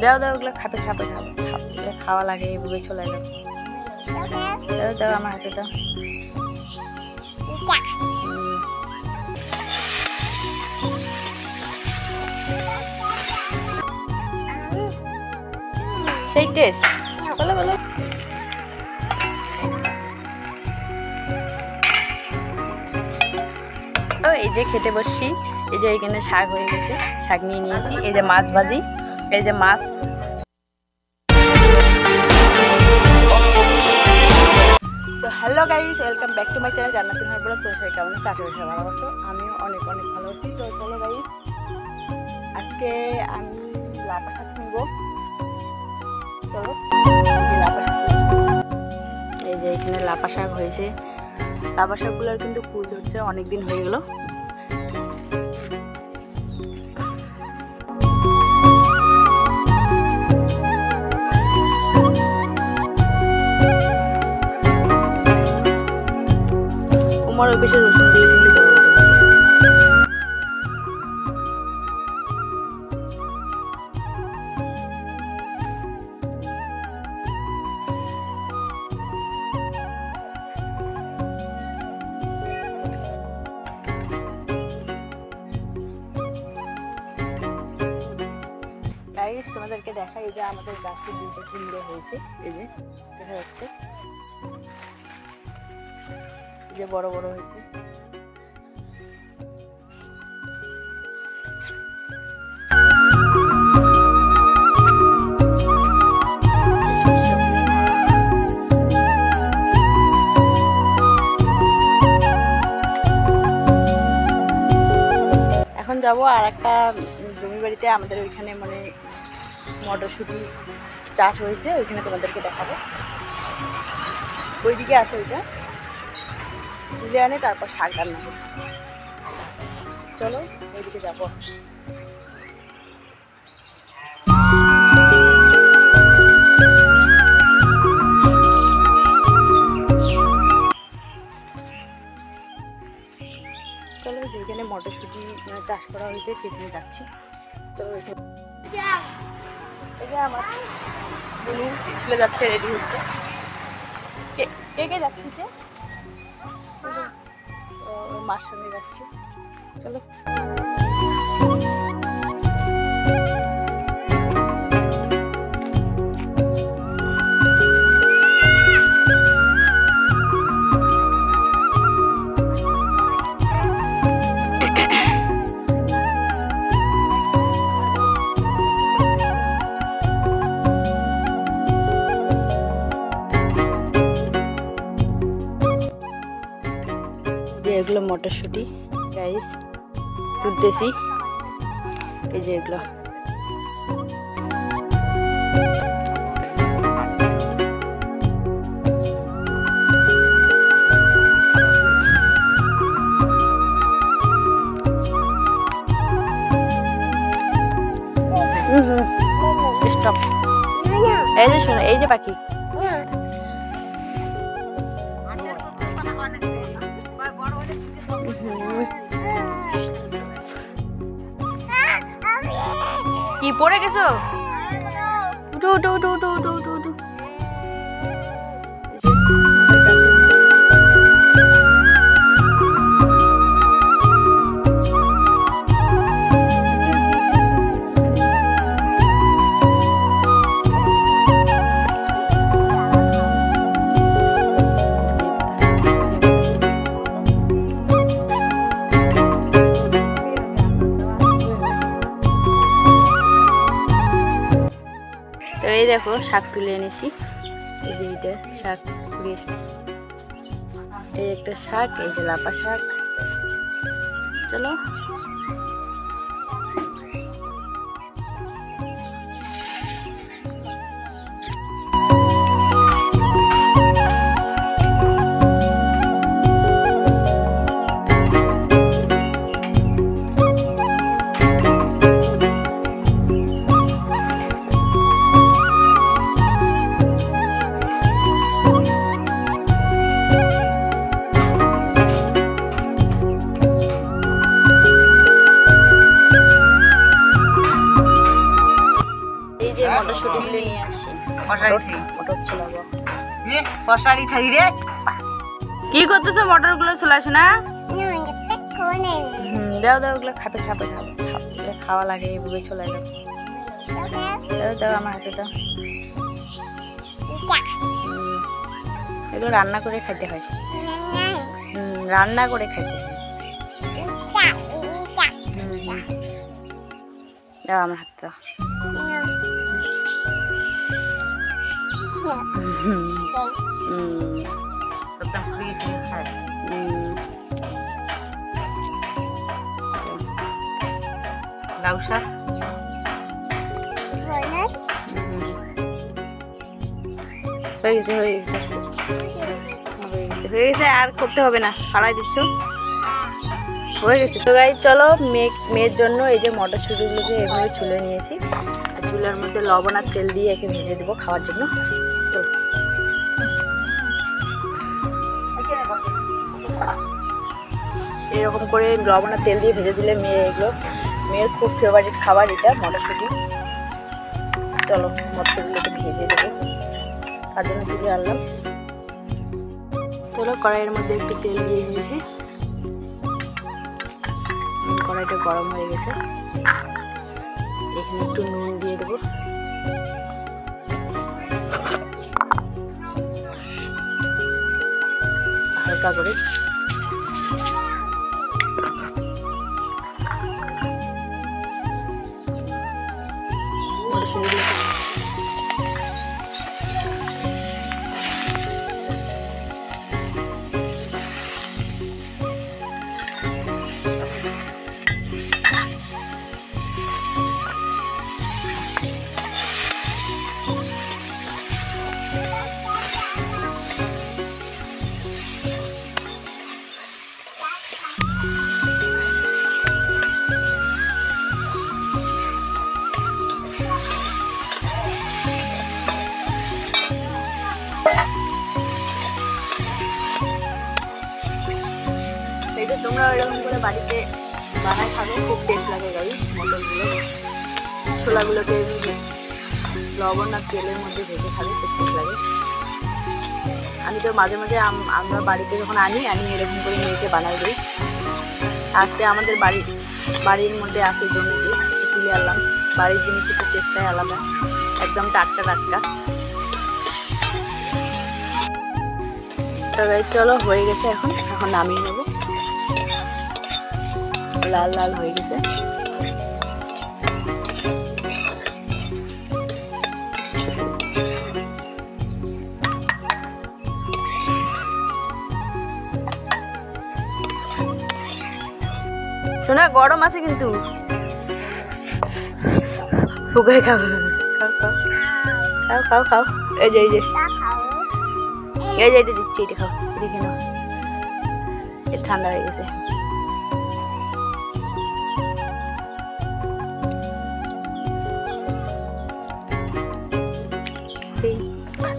দাও দাও, ওগুলো খাবে খাবে খাবে খাবে, খাওয়া লাগে এইভাবে চলে যাও। দাও দাও আমার হাতে দাও। সেই টেস্ট, বলো বলো। এই যে খেতে বসছি, এই যে এখানে শাক হয়ে গেছে, শাক নিয়ে নিয়েছি। এই যে মাছ ভাজি, এই যে মাছ। তো hello guys, welcome back to my channel Jannatul her blog. তো সবাই কেমন আছে? আশা করি সবাই ভালো আছো। আমিও অনেক অনেক ভালো আছি। তো চলো গাইস, আজকে আমি লাপা শাক নিবো। চলো, এই যে এখানে লাপা শাক হয়েছে। লাপা শাকগুলোর কিন্তু ফুল ধরছে, অনেকদিন হয়ে গেল। উমার ওই পেশে রসুন দিয়ে কিন্তু বড় বড় গাইস, তোমাদেরকে দেখাই যে আমাদের গাছটি দুটো কুমড়ো হয়েছে। এই যে দেখা যাচ্ছে, যে বড় বড় হয়েছে। এখন যাবো আর একটা জমি বাড়িতে, আমাদের ওইখানে মানে মটরশুঁটি চাষ হয়েছে, ওইখানে তোমাদেরকে দেখাবো। ওইদিকে আছে, ওইটা তুলে আনে তারপর শাক রান্না হবে। চলো ওইদিকে যাবো। চলো, যেখানে মটরশুঁটি চাষ করা হয়েছে সেখানে যাচ্ছি। চলো ওইখানে, এই যে আমার বুনু স্কুলে যাচ্ছে, রেডি হচ্ছে। কে কে যাচ্ছে? মার সঙ্গে যাচ্ছে। চলো, এগুলো মটরশুঁটি গাইস তুলতেছি। এই যে এগুলো স্টপ। এই যে শোনো, এই যে পাখি, কি পড়ে গেছো? উঠো উঠো উঠো উঠো উঠো উঠো উঠো। এই দেখো শাক তুলে এনেছি। এই যে এটা শাক, এই একটা শাক, এই যে লাপা শাক। চলো মটর ছোলাবো। কি করতেছো? মটর গুলো ছোলাস না? দাও দাও, ওগুলো খাবে খাবে খাবে খাওয়া লাগে, এইভাবে ছোলাই দাও। দাও দাও, আমার হাতে দাও। এগুলো রান্না করে খাইতে হয়। রান্না করে খাইতে হয়। দাও আমার হাতে দাও। লাউ শাক হয়ে গেছে হয়ে গেছে হয়ে গেছে, আর করতে হবে না, ফাড়াই দিচ্ছ, হয়ে গেছে। তো গাইস চলো, মেয়ের জন্য এই যে মটরশুঁটিগুলোকে এভাবে ছুলে নিয়েছি, আর চুলার মধ্যে লবণ আর তেল দিয়ে একে ভেজে দেবো খাওয়ার জন্য। তো এরকম করে লবণ আর তেল দিয়ে ভেজে দিলে মেয়ের খুব ফেভারিট খাবার এটা, মটরশুঁটি। চলো মটরশুঁটিগুলোকে ভেজে দেবো, তার জন্য তুলে আনলাম। চলো কড়াইয়ের মধ্যে একটু তেল দিয়ে দিয়েছি, কড়াইটা গরম হয়ে গেছে। এখানে একটু নুন দিয়ে দেবো, হালকা করে। তোমরা এরকম করে বাড়িতে বানায় খাবে, খুব টেস্ট লাগে গাই। মটরগুলো ছোলাগুলোকে লবণ আর তেলের মধ্যে ভেজে খাবে, খুব টেস্ট লাগে। আমি তো মাঝে মাঝে আমরা বাড়িতে যখন আনি এরকম করে মেয়েকে বানাই দিই। আজকে আমাদের বাড়ির মধ্যে আসে জমিতে তুলে আনলাম। বাড়ির জিনিস একটু টেস্টটাই আলাদা, একদম টাটকা টাটকা। তো গাই চলো, হয়ে গেছে, এখন নামিয়ে নেবো। লাল লাল হয়ে গেছে। শোনা গরম আছে কিন্তু, ফুকাই খাও খাও খাও খাও। এই যে এটা দিচ্ছি, এটা খাও, দেখে নাও, এটা ঠান্ডা হয়ে গেছে।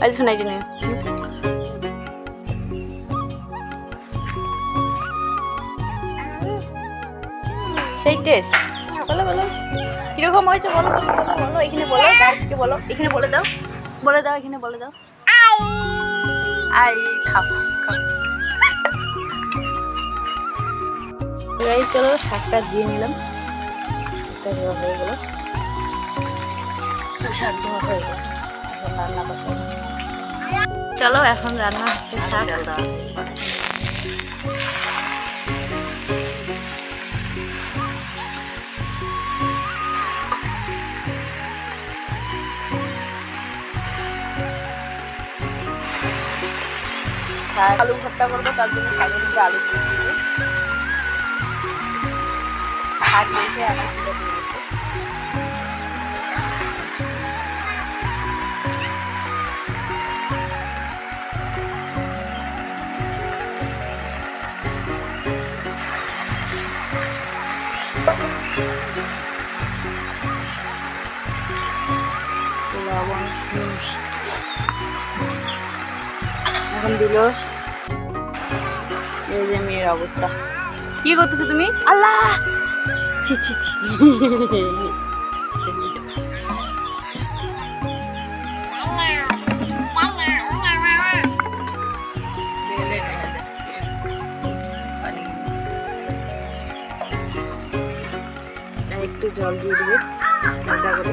আজ শোনাই দিন সেই টেস্ট। বলো বলো কিরকম হয়েছে, বলো বলো বলো, এখানে বলো, গাছকে বলো, এখানে বলে দাও, এখানে বলে দাও। আই খাও খাও। চলো শাকটা দিয়ে নিলাম, শাকটা দেওয়া হয়ে গেল, শাক দেওয়া হয়ে গেছে। রান্না করতে চলো, এখন রান্না হচ্ছে শাক। আলু ভর্তা করবো, তার জন্য শাকের মধ্যে আলু দিয়ে দেবো। শাক দিয়েছে আলু দিয়ে দেবো। লবণ এখন দিল। এই যে মেয়ের অবস্থা, কি করতেছো তুমি? আল্লাহ ছি ছি ছি। একটু জল দিয়ে দিবে হালকা করে।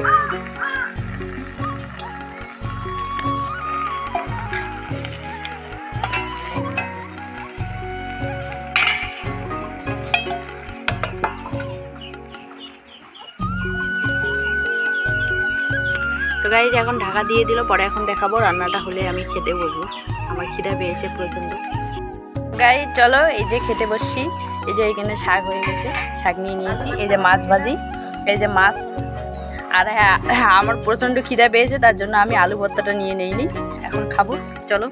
তো গাইজ এখন ঢাকা দিয়ে দিল, পরে এখন দেখাবো রান্নাটা হলে আমি খেতে বসবো। আমার খিদা পেয়েছে প্রচণ্ড। গাইজ চলো, এই যে খেতে বসছি। এই যে এখানে শাক হয়ে গেছে, শাক নিয়ে নিয়েছি। এই যে মাছ ভাজি, এই যে মাছ। আর হ্যাঁ, আমার প্রচণ্ড খিদা পেয়েছে, তার জন্য আমি আলু ভর্তাটা নিয়ে নেইনি, এখন খাবো। চলো।